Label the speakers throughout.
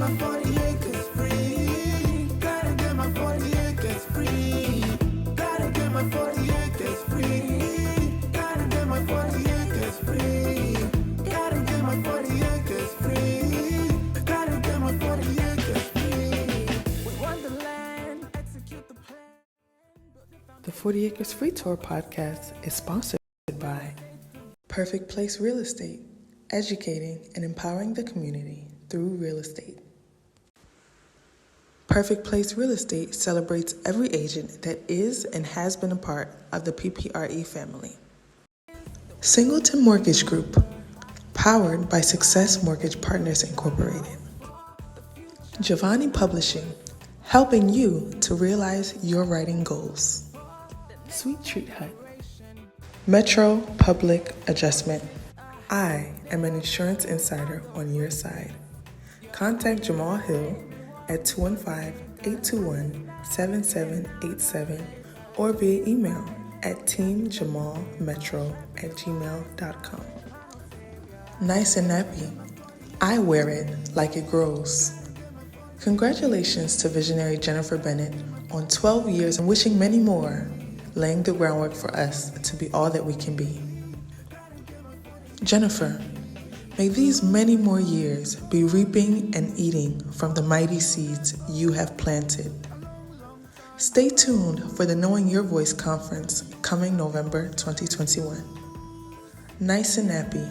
Speaker 1: my 40 acres free. Gotta get my 40 acres free. Gotta get my 40 acres free. Gotta get my 40 acres free. Gotta get my 40 acres free. Gotta get my 40 acres free. We want the land, execute the plan.
Speaker 2: The 40 Acres Free Tour podcast is sponsored by Perfect Place Real Estate, educating and empowering the community through real estate. Perfect Place Real Estate celebrates every agent that is and has been a part of the PPRE family. Singleton Mortgage Group, powered by Success Mortgage Partners Incorporated. Giovanni Publishing, helping you to realize your writing goals. Sweet Treat Hut. Metro Public Adjustment. I am an insurance insider on your side. Contact Jamal Hill at 215-821-7787 or via email at teamjamalmetro@gmail.com. Nice and nappy. I wear it like it grows. Congratulations to visionary Jennifer Bennett on 12 years and wishing many more, laying the groundwork for us to be all that we can be. Jennifer, may these many more years be reaping and eating from the mighty seeds you have planted. Stay tuned for the Knowing Your Voice conference coming November 2021. Nice and nappy,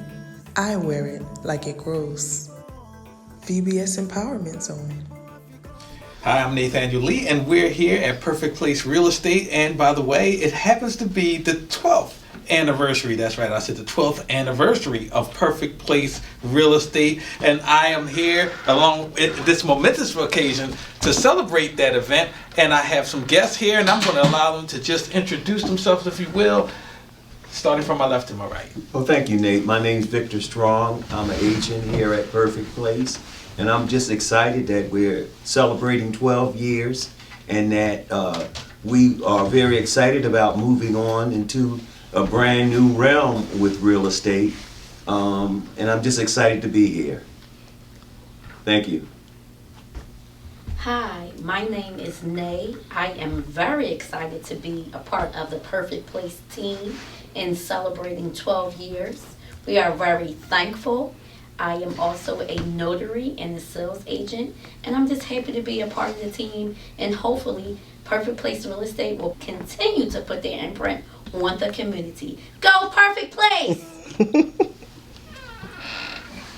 Speaker 2: I wear it like it grows. VBS Empowerment Zone.
Speaker 3: Hi, I'm Nathaniel Lee, and we're here at Perfect Place Real Estate. And by the way, it happens to be the 12th anniversary. That's right, I said the 12th anniversary of Perfect Place Real Estate. And I am here along with this momentous occasion to celebrate that event. And I have some guests here, and I'm going to allow them to just introduce themselves, if you will, starting from my left to my right.
Speaker 4: Well, thank you, Nate. My name's Victor Strong. I'm an agent here at Perfect Place. And I'm just excited that we're celebrating 12 years and that we are very excited about moving on into a brand new realm with real estate. And I'm just excited to be here. Thank you.
Speaker 5: Hi, my name is Nay. I am very excited to be a part of the Perfect Place team in celebrating 12 years. We are very thankful. I am also a notary and a sales agent, and I'm just happy to be a part of the team, and hopefully Perfect Place Real Estate will continue to put their imprint on the community. Go Perfect Place!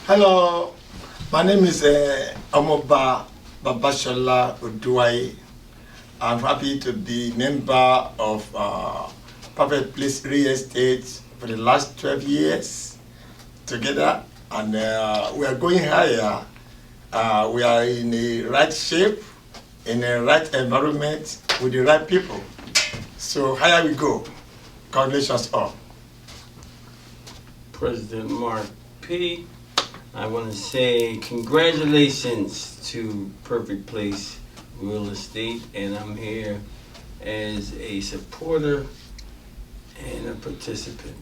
Speaker 6: Hello, my name is Omoba Babashola Uduai. I'm happy to be member of Perfect Place Real Estate for the last 12 years together. And we are going higher. We are in the right shape, in the right environment, with the right people. So higher we go. Congratulations all.
Speaker 7: President Mark P. I want to say congratulations to Perfect Place Real Estate, and I'm here as a supporter and a participant.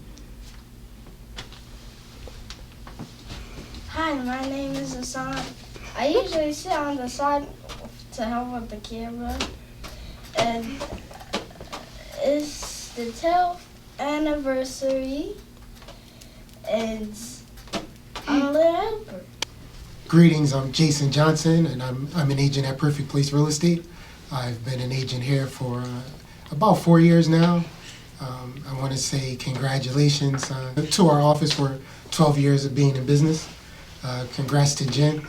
Speaker 8: Hi, my name is Hassan. I usually sit on the side to help with the camera. And it's the 12th anniversary. And I'm a little helper.
Speaker 9: Greetings, I'm Jason Johnson, and I'm an agent at Perfect Place Real Estate. I've been an agent here for about 4 years now. I want to say congratulations to our office for 12 years of being in business. Congrats to Jen,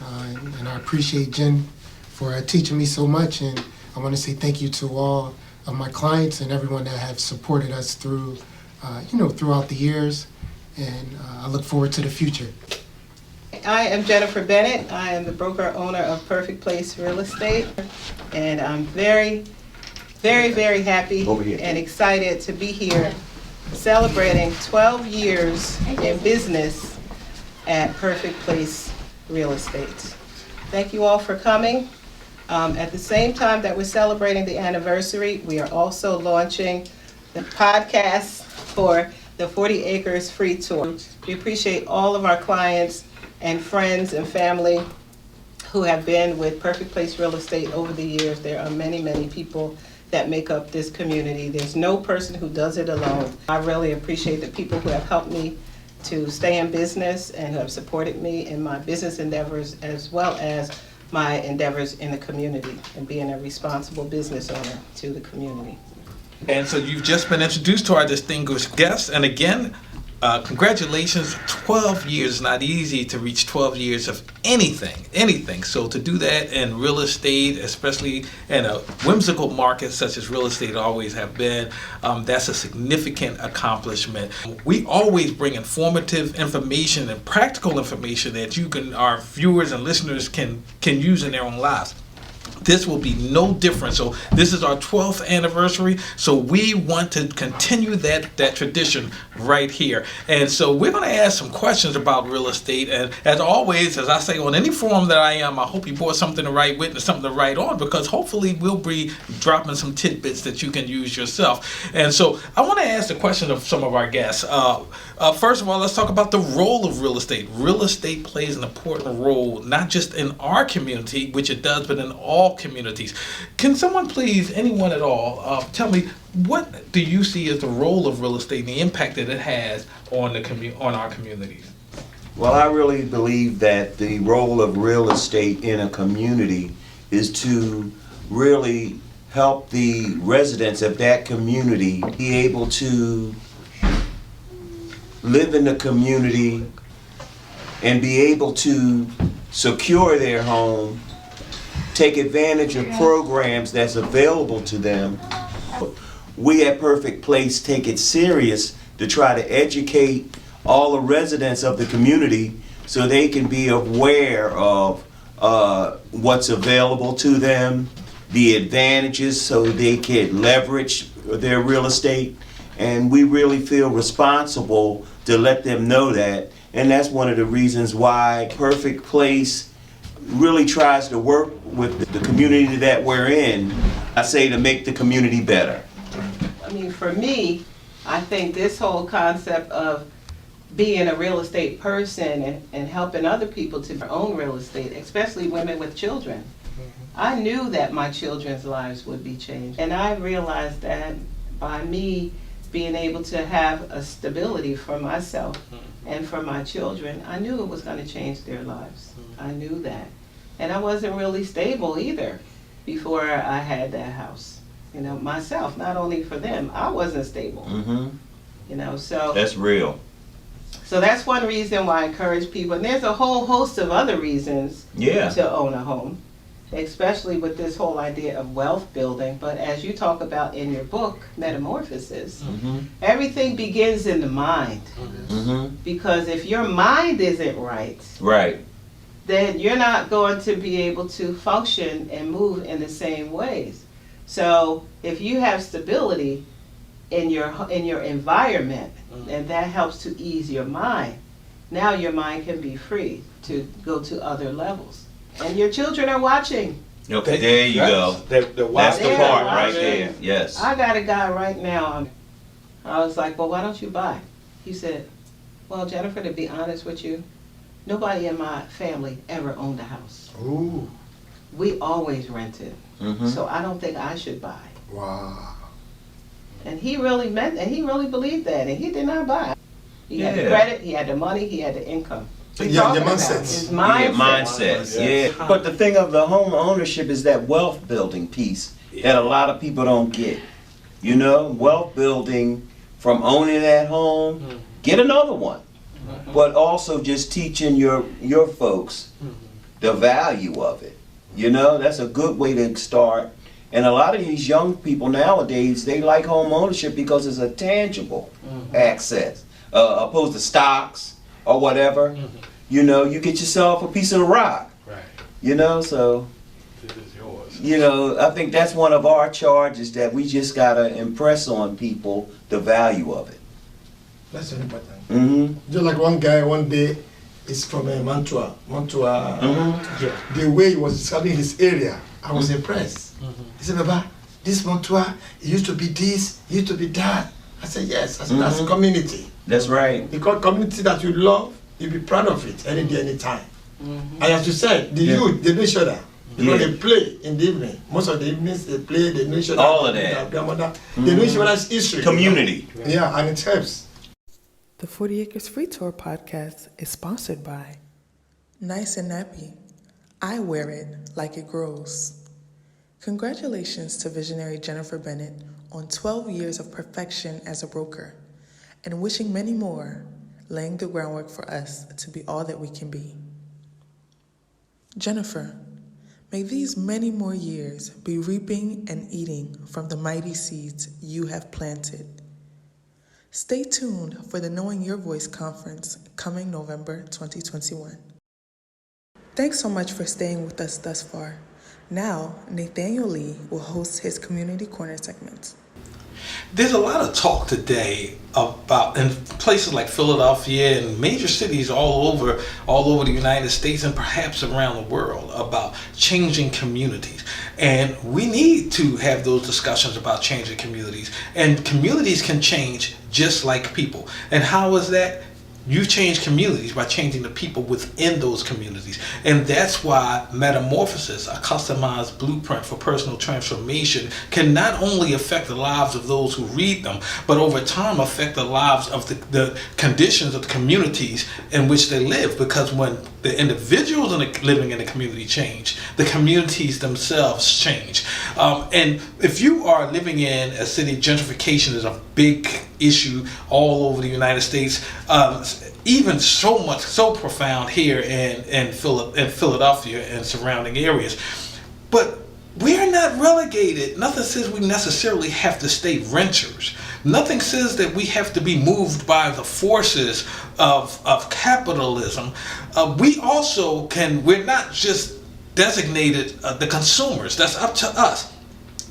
Speaker 9: and I appreciate Jen for teaching me so much, and I want to say thank you to all of my clients and everyone that have supported us through, throughout the years, and I look forward to the future.
Speaker 10: I am Jennifer Bennett. I am the broker owner of Perfect Place Real Estate, and I'm very, very, very happy and excited to be here celebrating 12 years in business at Perfect Place Real Estate. Thank you all for coming. At the same time that we're celebrating the anniversary, we are also launching the podcast for the 40 Acres Free Tour. We appreciate all of our clients and friends and family who have been with Perfect Place Real Estate over the years. There are many, many people that make up this community. There's no person who does it alone. I really appreciate the people who have helped me to stay in business and who have supported me in my business endeavors as well as my endeavors in the community and being a responsible business owner to the community.
Speaker 3: And so you've just been introduced to our distinguished guests. And again, congratulations, 12 years. Not easy to reach 12 years of anything. So to do that in real estate, especially in a whimsical market such as real estate always have been, that's a significant accomplishment. We always bring informative information and practical information that our viewers and listeners can use in their own lives. This will be no different. So this is our 12th anniversary. So we want to continue that tradition right here. And so we're going to ask some questions about real estate. And as always, as I say on any forum that I am, I hope you brought something to write with and something to write on, because hopefully we'll be dropping some tidbits that you can use yourself. And so I want to ask the question of some of our guests. First of all, let's talk about the role of real estate. Real estate plays an important role, not just in our community, which it does, but in all communities. Can someone please, anyone at all, tell me, what do you see as the role of real estate and the impact that it has on our communities?
Speaker 4: Well, I really believe that the role of real estate in a community is to really help the residents of that community be able to live in the community and be able to secure their home, take advantage of programs that's available to them. We at Perfect Place take it serious to try to educate all the residents of the community so they can be aware of what's available to them, the advantages, so they can leverage their real estate. And we really feel responsible to let them know that. And that's one of the reasons why Perfect Place really tries to work with the community that we're in, I say, to make the community better.
Speaker 10: I mean, for me, I think this whole concept of being a real estate person and helping other people to own real estate, especially women with children, I knew that my children's lives would be changed. And I realized that by me being able to have a stability for myself and for my children, I knew it was going to change their lives. I knew that. And I wasn't really stable either before I had that house. You know, myself, not only for them, I wasn't stable. You know, so
Speaker 4: That's real.
Speaker 10: So that's one reason why I encourage people. And there's a whole host of other reasons to own a home, especially with this whole idea of wealth building. But as you talk about in your book, Metamorphosis, everything begins in the mind. Because if your mind isn't right, then you're not going to be able to function and move in the same ways. So if you have stability in your environment, and that helps to ease your mind, now your mind can be free to go to other levels. And your children are watching.
Speaker 4: Okay, there you go. That's the part right there. Yes.
Speaker 10: I got a guy right now. I was like, well, why don't you buy? He said, well, Jennifer, to be honest with you, nobody in my family ever owned a house.
Speaker 6: Ooh.
Speaker 10: We always rented. So I don't think I should buy.
Speaker 6: Wow.
Speaker 10: And he really believed that, and he did not buy. He had the credit, he had the money, he had the income.
Speaker 6: Yeah, your mindset.
Speaker 10: His mindset.
Speaker 4: Yeah. But the thing of the home ownership is that wealth building piece that a lot of people don't get. You know, wealth building from owning that home, get another one. But also just teaching your folks the value of it. You know, that's a good way to start. And a lot of these young people nowadays, they like home ownership because it's a tangible access, opposed to stocks or whatever. You know, you get yourself a piece of the rock. You know, so,
Speaker 3: This is yours.
Speaker 4: you know, I think that's one of our charges, that we just got to impress on people the value of it.
Speaker 6: That's very important. Just like one guy one day is from Mantua. The way he was describing his area, I was impressed. He said, Baba, this Mantua, it used to be this, it used to be that. I said, yes. I said, that's a community.
Speaker 4: That's right.
Speaker 6: Because community that you love, you'll be proud of it any day, any time. And as you said, the youth, they know each other. Because they play in the evening. Most of the evenings they play, they know each other.
Speaker 4: All of that.
Speaker 6: They know each other's history.
Speaker 4: Community.
Speaker 6: Yeah, and it helps.
Speaker 2: The 40 Acres Free Tour podcast is sponsored by Nice and Nappy. I wear it like it grows. Congratulations to visionary Jennifer Bennett on 12 years of perfection as a broker, and wishing many more, laying the groundwork for us to be all that we can be. Jennifer, may these many more years be reaping and eating from the mighty seeds you have planted. Stay tuned for the Knowing Your Voice conference coming November 2021. Thanks so much for staying with us thus far. Now, Nathaniel Lee will host his Community Corner segment.
Speaker 3: There's a lot of talk today about, in places like Philadelphia and major cities all over the United States and perhaps around the world, about changing communities. And we need to have those discussions about changing communities. And communities can change just like people. And how is that? You change communities by changing the people within those communities. And that's why Metamorphosis, a customized blueprint for personal transformation, can not only affect the lives of those who read them, but over time affect the lives of the conditions of the communities in which they live. Because when the individuals living in the community change, the communities themselves change. And if you are living in a city, gentrification is a big issue all over the United States. Even so profound here in Philadelphia and surrounding areas. But we're not relegated. Nothing says we necessarily have to stay renters. Nothing says that we have to be moved by the forces of capitalism. We also we're not just designated the consumers. That's up to us.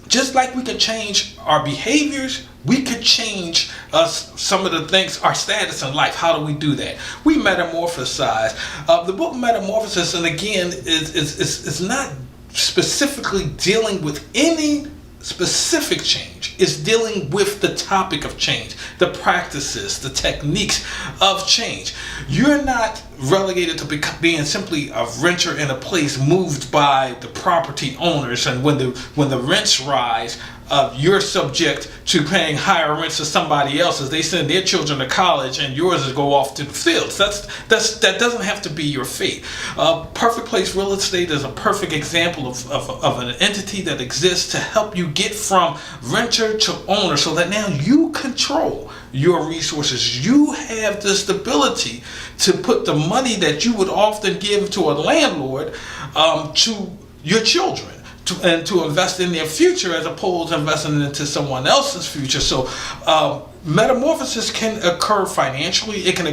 Speaker 3: Just like we can change our behaviors, we could change some of the things, our status in life. How do we do that? We metamorphosize. The book Metamorphosis, and again, is not specifically dealing with any specific change. It's dealing with the topic of change, the practices, the techniques of change. You're not relegated to being simply a renter in a place moved by the property owners, and when the rents rise, you're subject to paying higher rents to somebody else as they send their children to college and yours is go off to the fields. That doesn't have to be your fate. Perfect Place Real Estate is a perfect example of an entity that exists to help you get from renter to owner, so that now you control your resources. You have the stability to put the money that you would often give to a landlord to your children. To invest in their future as opposed to investing into someone else's future. So metamorphosis can occur financially, it can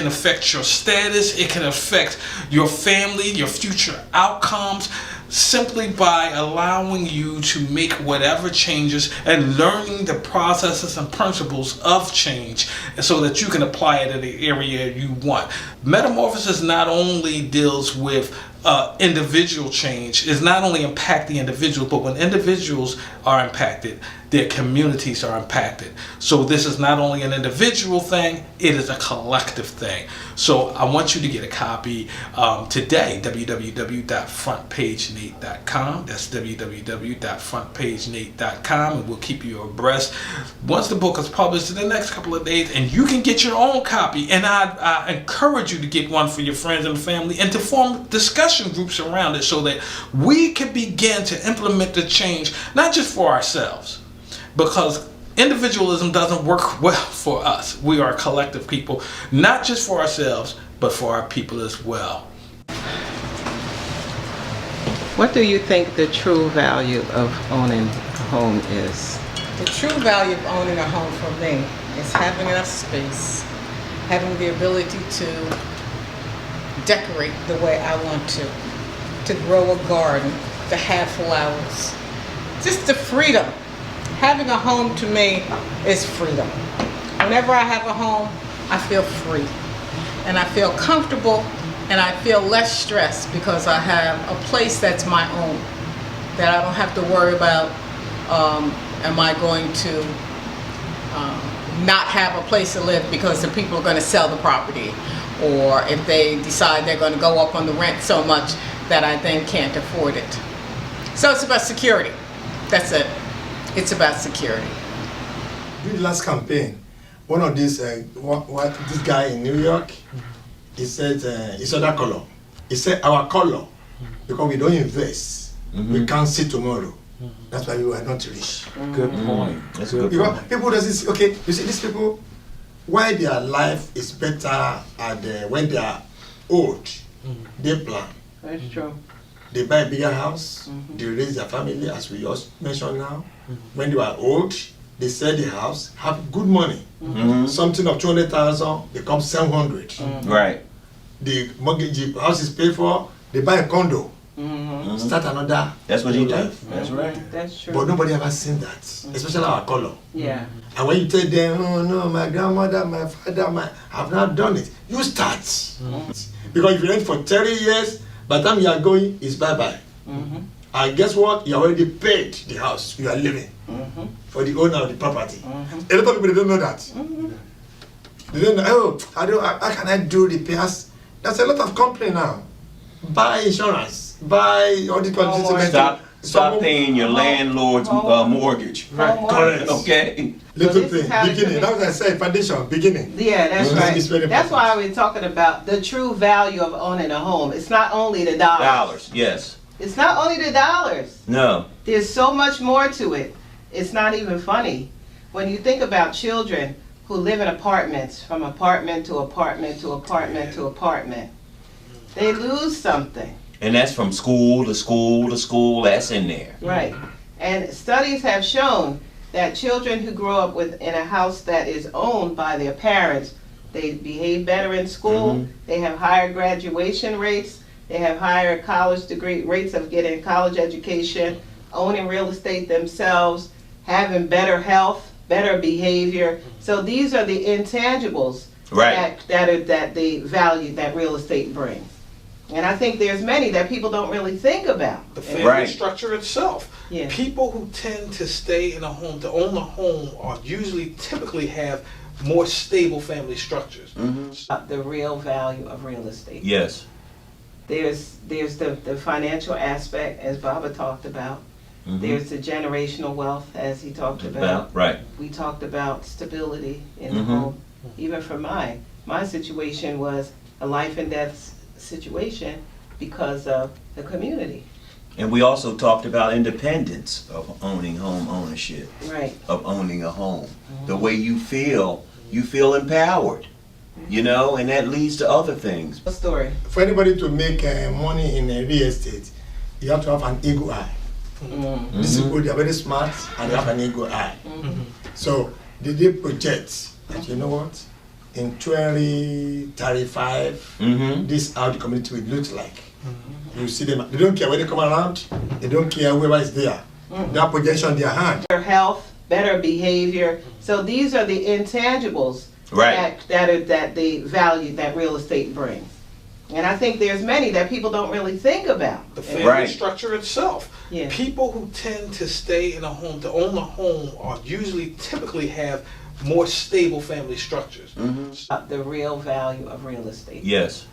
Speaker 3: affect your status, it can affect your family, your future outcomes, simply by allowing you to make whatever changes and learning the processes and principles of change so that you can apply it in the area you want. Metamorphosis not only deals with individual change, is not only impact the individual, but when individuals are impacted, their communities are impacted. So this is not only an individual thing, it is a collective thing. So I want you to get a copy today, www.frontpagenate.com. That's www.frontpagenate.com, and we'll keep you abreast once the book is published in the next couple of days, and you can get your own copy. And I encourage you to get one for your friends and family and to form discussion groups around it so that we can begin to implement the change, not just for ourselves, because individualism doesn't work well for us. We are a collective people, not just for ourselves, but for our people as well.
Speaker 10: What do you think the true value of owning a home is?
Speaker 11: The true value of owning a home for me is having enough space, having the ability to decorate the way I want to grow a garden, to have flowers, just the freedom. Having a home to me is freedom. Whenever I have a home, I feel free and I feel comfortable and I feel less stressed because I have a place that's my own, that I don't have to worry about, am I going to not have a place to live because the people are going to sell the property, or if they decide they're going to go up on the rent so much that I then can't afford it. So it's about security. That's it. It's about security.
Speaker 6: During the last campaign, one of these, this guy in New York, he said, it's other color. He said, our color, because we don't invest, we can't see tomorrow. That's why we are not rich.
Speaker 3: Good point.
Speaker 4: That's a good
Speaker 6: Because
Speaker 4: point.
Speaker 6: people doesn't see, okay, you see these people, why their life is better when they are old, they plan.
Speaker 10: That's true.
Speaker 6: They buy a bigger house, they raise their family, as we just mentioned now. When they are old, they sell the house, have good money. Something of 200,000 becomes 700.
Speaker 4: Right.
Speaker 6: The mortgage, the house is paid for, they buy a condo, start another.
Speaker 4: That's what he
Speaker 6: new
Speaker 4: did.
Speaker 6: life.
Speaker 4: That's right.
Speaker 10: That's true.
Speaker 6: But nobody ever seen that, especially our color.
Speaker 10: Yeah.
Speaker 6: And when you tell them, oh no, my grandmother, my father, have not done it, you start. Because if you rent for 30 years, by the time you are going, it's bye-bye. And guess what? You already paid the house you are living for the owner of the property. A lot of people, they don't know that. They don't know, oh, how can I do repairs? There's a lot of company now. Buy insurance, buy all the conditions.
Speaker 4: Stop paying your landlord's mortgage.
Speaker 6: Correct.
Speaker 4: Okay.
Speaker 6: Little
Speaker 10: So this is
Speaker 6: thing,
Speaker 10: how it
Speaker 6: beginning.
Speaker 10: could be.
Speaker 6: That's what I said, foundation, beginning.
Speaker 10: Yeah, that's right.
Speaker 6: It's very
Speaker 10: That's
Speaker 6: important.
Speaker 10: why we're talking about the true value of owning a home. It's not only the dollars.
Speaker 4: Dollars, yes.
Speaker 10: It's not only the dollars.
Speaker 4: No.
Speaker 10: There's so much more to it. It's not even funny. When you think about children who live in apartments, from apartment to apartment to apartment to apartment, they lose something.
Speaker 4: And that's from school to school to school, that's in there.
Speaker 10: Right. And studies have shown that children who grow up in a house that is owned by their parents, they behave better in school, they have higher graduation rates, they have higher college degree rates of getting college education, owning real estate themselves, having better health, better behavior. So these are the intangibles
Speaker 4: Right.
Speaker 10: that the value that real estate brings. And I think there's many that people don't really think about.
Speaker 3: The family
Speaker 4: Right.
Speaker 3: structure itself.
Speaker 10: Yeah.
Speaker 3: People who tend to stay in a home, to own a home, are usually typically have more stable family structures.
Speaker 10: The real value of real estate.
Speaker 4: Yes.
Speaker 10: There's the financial aspect, as Baba talked about. There's the generational wealth, as he talked about.
Speaker 4: Right.
Speaker 10: We talked about stability in the home. Even for my situation was a life and death situation because of the community.
Speaker 4: And we also talked about independence of owning home ownership,
Speaker 10: Right.
Speaker 4: of owning a home. The way you feel empowered, you know, and that leads to other things.
Speaker 10: A story.
Speaker 6: For anybody to make money in real estate, you have to have an eagle eye. These people, they are very smart and they have an eagle eye. So they project that, you know what, in 2035, this is how the community will look like. You see them, they don't care when they come around, they don't care whoever is there. That projection in their hand.
Speaker 10: Better health, better behavior. So these are the intangibles
Speaker 4: Right.
Speaker 10: that the value that real estate brings. And I think there's many that people don't really think about.
Speaker 3: The family
Speaker 4: Right.
Speaker 3: structure itself.
Speaker 10: Yeah.
Speaker 3: People who tend to stay in a home, to own a home, are usually typically have more stable family structures.
Speaker 10: The real value of real estate.
Speaker 4: Yes.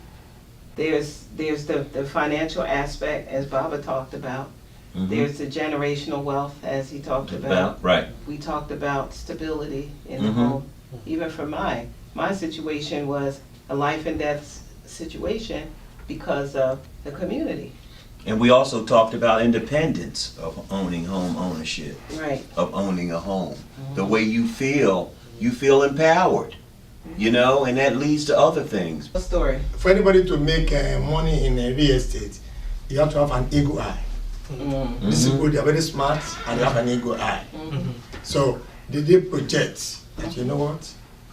Speaker 10: There's the financial aspect, as Baba talked about. There's the generational wealth, as he talked about.
Speaker 4: Right.
Speaker 10: We talked about stability in the home. Even for my situation was a life and death situation because of the community.
Speaker 4: And we also talked about independence of owning home ownership,
Speaker 10: Right.
Speaker 4: of owning a home. The way you feel empowered, you know, and that leads to other things.
Speaker 10: A story.
Speaker 6: For anybody to make money in real estate, you have to have an eagle eye. These people, they are very smart and they have an eagle eye. So they project that, you know what,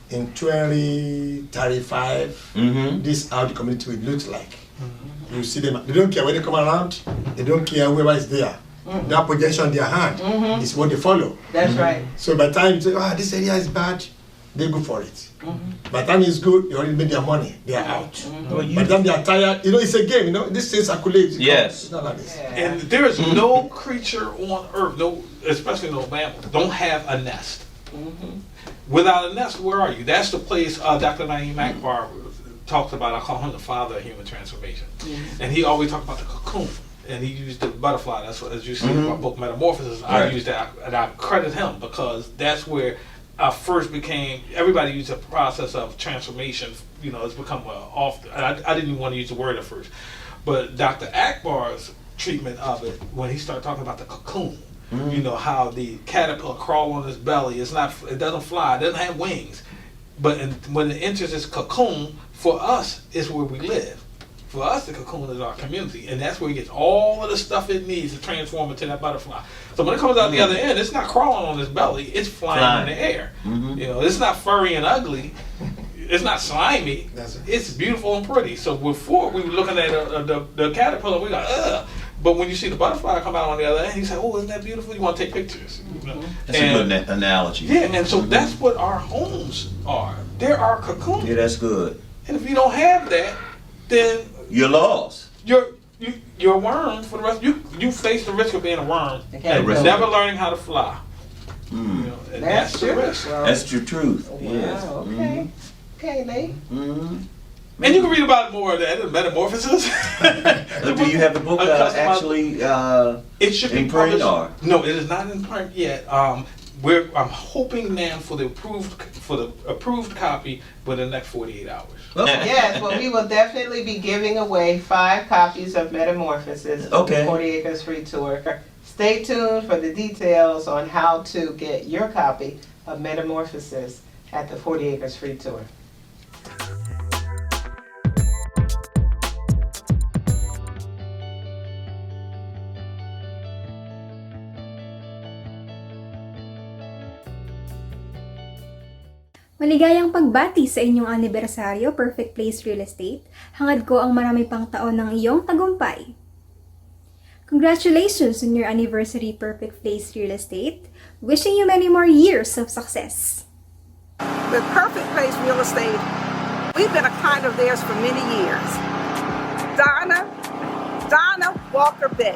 Speaker 6: in 2035, this is how the community will look like. You see them, they don't care when they come around, they don't care whoever is there. That projection in their hand is what they follow.
Speaker 10: That's right.
Speaker 6: So by the time you say, this area is bad, they go for it. By the time it's good, they already made their money, they are out. By the time they are tired, you know, it's a game, you know, these things circulate.
Speaker 4: Yes.
Speaker 6: It's not like this.
Speaker 3: And there is no creature on earth, no, especially no mammal, don't have a nest. Without a nest, where are you? That's the place Dr. Naeem Akbar talks about, I call him the father of human transformation. And he always talked about the cocoon. And he used the butterfly. That's what, as you see in my book, Metamorphosis, I use that, and I credit him because that's where I first became, everybody used the process of transformation, it's become I didn't even want to use the word at first. But Dr. Akbar's treatment of it, when he started talking about the cocoon, how the caterpillar crawl on its belly, it doesn't fly, it doesn't have wings. But when it enters this cocoon, for us, it's where we live. For us, the cocoon is our community, and that's where it gets all of the stuff it needs to transform into that butterfly. So when it comes out the other end, it's not crawling on its belly, it's flying in the air. It's not furry and ugly. It's not slimy. It's beautiful and pretty. So before we were looking at the caterpillar, we got, ugh. But when you see the butterfly come out on the other end, you say, oh, isn't that beautiful? You want to take pictures.
Speaker 4: That's a good analogy.
Speaker 3: Yeah, and so that's what our homes are. They're our cocoon.
Speaker 4: Yeah, that's good.
Speaker 3: And if you don't have that, then
Speaker 4: you're lost.
Speaker 3: You're a worm for the rest. You face the risk of being a worm and never learning how to fly. And that's the risk.
Speaker 4: That's the truth.
Speaker 10: Wow,
Speaker 4: Yes.
Speaker 10: okay. Okay, Nate.
Speaker 3: And you can read about it more of that in Metamorphosis.
Speaker 4: Do you have the book actually
Speaker 3: it should be
Speaker 4: in print
Speaker 3: published. No, it is not in print yet. I'm hoping now for the approved copy within the next 48 hours.
Speaker 10: Yes, well, we will definitely be giving away 5 copies of Metamorphosis of the 40 Acres Free Tour. Stay tuned for the details on how to get your copy of Metamorphosis at the 40 Acres Free Tour.
Speaker 12: Maligayang pagbati sa inyong anibersaryo, Perfect Place Real Estate. Hangad ko ang marami pang taon ng iyong tagumpay. Congratulations on your anniversary, Perfect Place Real Estate. Wishing you many more years of success.
Speaker 13: With Perfect Place Real Estate, we've been a client of theirs for many years. Donna Walker Bay.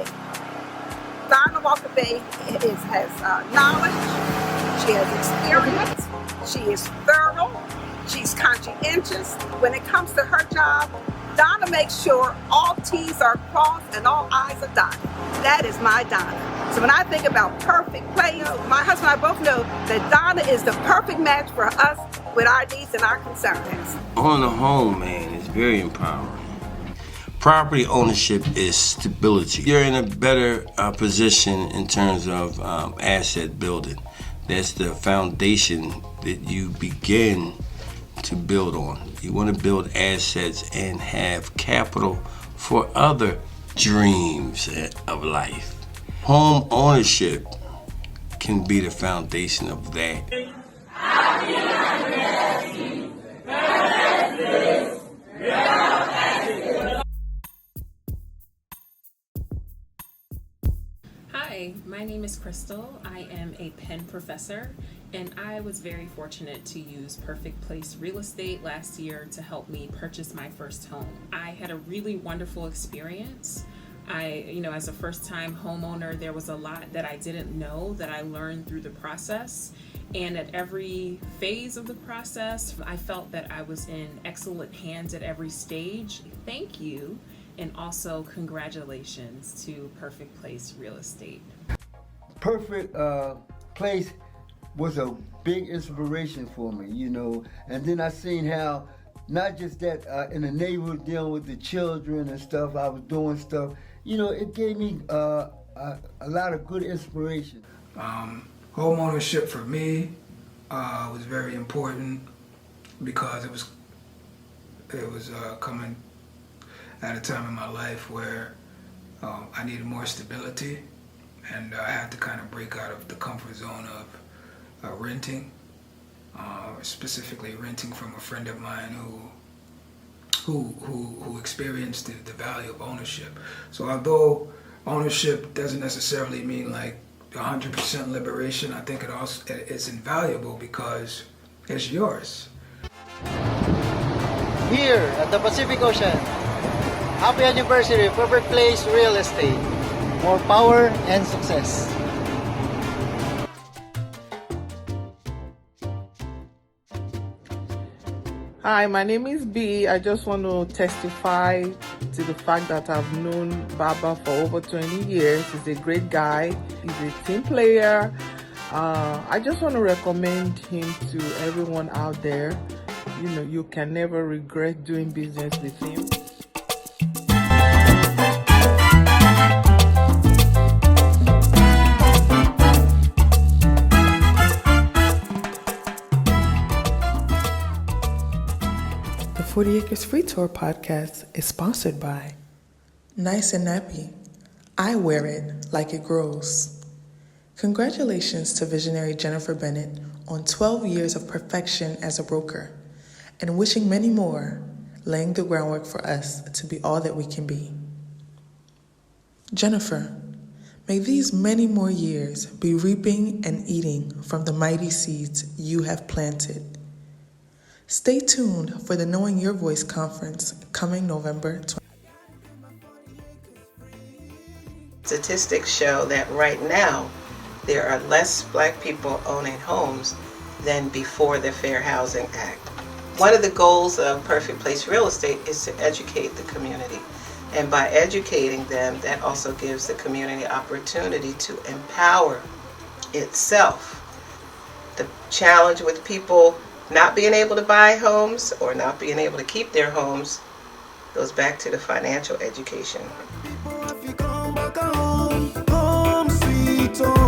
Speaker 13: Donna Walker Bay has knowledge, she has experience, she is thorough, she's conscientious. When it comes to her job, Donna makes sure all T's are crossed and all I's are dotted. That is my Donna. So when I think about Perfect Place, my husband and I both know that Donna is the perfect match for us with our needs and our concerns.
Speaker 7: Owning a home, man, is very empowering. Property ownership is stability. You're in a better position in terms of asset building. That's the foundation that you begin to build on. You want to build assets and have capital for other dreams of life. Home ownership can be the foundation of that.
Speaker 14: Hi, my name is Crystal. I am a Penn professor, and I was very fortunate to use Perfect Place Real Estate last year to help me purchase my first home. I had a really wonderful experience. As a first-time homeowner, there was a lot that I didn't know that I learned through the process. And at every phase of the process, I felt that I was in excellent hands at every stage. Thank you. And also congratulations to Perfect Place Real Estate.
Speaker 15: Perfect Place was a big inspiration for me, and then I seen how, not just that in the neighborhood dealing with the children and stuff, I was doing stuff, it gave me a lot of good inspiration.
Speaker 16: Home ownership for me was very important because it was coming at a time in my life where I needed more stability, and I had to kind of break out of the comfort zone of renting, specifically renting from a friend of mine who experienced the value of ownership. So although ownership doesn't necessarily mean like 100% liberation, I think it's invaluable because it's yours.
Speaker 17: Here at the Pacific Ocean, happy anniversary, Perfect Place Real Estate. More power and success.
Speaker 18: Hi, my name is B. I just want to testify to the fact that I've known Baba for over 20 years. He's a great guy. He's a team player. I just want to recommend him to everyone out there. You know, you can never regret doing business with him.
Speaker 2: The 40 Acres Free Tour podcast is sponsored by Nice and Nappy. I wear it like it grows. Congratulations to visionary Jennifer Bennett on 12 years of perfection as a broker, and wishing many more, laying the groundwork for us to be all that we can be. Jennifer, may these many more years be reaping and eating from the mighty seeds you have planted. Stay tuned for the Knowing Your Voice conference coming November 20th.
Speaker 10: Statistics show that right now there are less Black people owning homes than before the Fair Housing Act. One of the goals of Perfect Place Real Estate is to educate the community. And by educating them, that also gives the community opportunity to empower itself. The challenge with people not being able to buy homes or not being able to keep their homes goes back to the financial education.
Speaker 1: If you come back home, home sweet home.